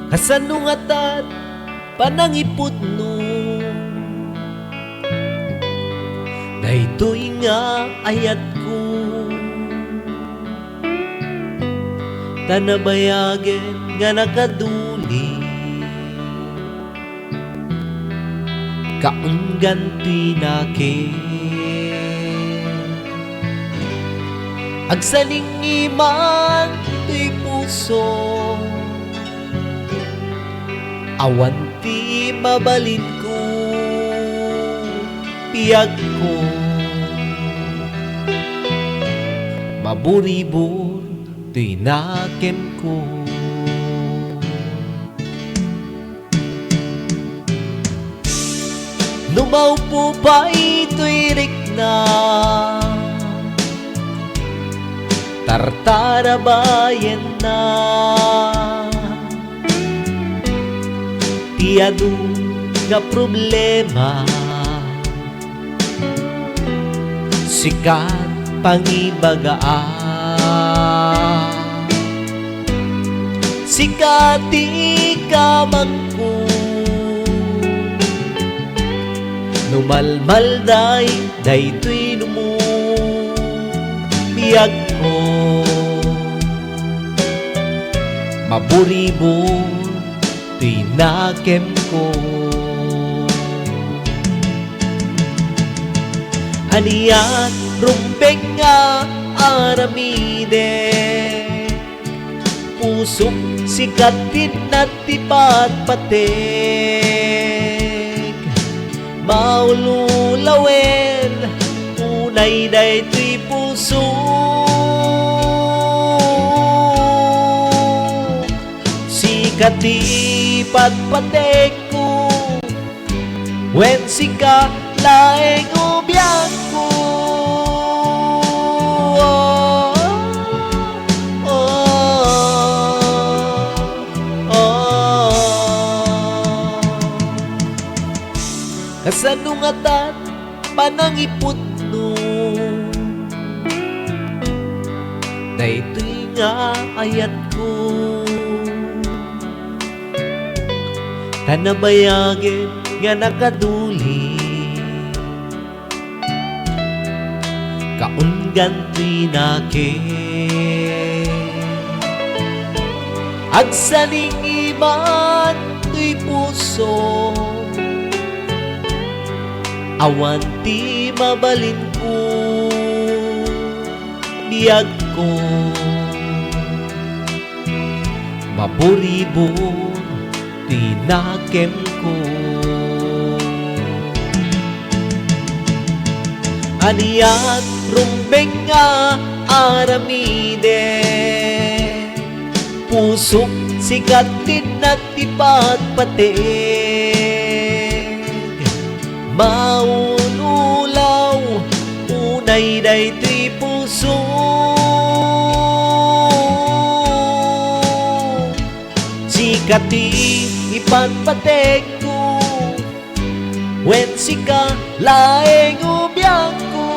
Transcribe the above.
Kasanungat at panangipot no, daytoy nga ayat ko, tanabayagen nga nakaduli, kaunggan tinake. Agsaling iman to'y puso, awan ti mabalin ko, piyag ko, maburibor to'y nakem ko. Lumaupo pa ito'y rikna, tartarabayan na, tiyado nga problema, sikat pangibagaan, sikat ikamang ko, numalmalday daytoy numo, biyag ko, maburibor to'y nakem ko. Aniyan rumbeng nga aramide, pusok sikatin at tipat patek, maululawen unay daytoy puso, katipat patek ko, wen sika laeng ubiyag ko. Kasanungat at panangipot no, daytoy nga ayat ko, tanabayagen nga nakaduli, kaunggan tinake. Agsaling iman to'y puso, awan ti mabalin ko, biyag ko, maburibor tinakem ko. Aniyan rumbeng nga aramide, pusok sikatin at tipat patek, maunulaw unay daytoy puso, sikati ipanpatek ko, wen sika laeng ubiyag ko.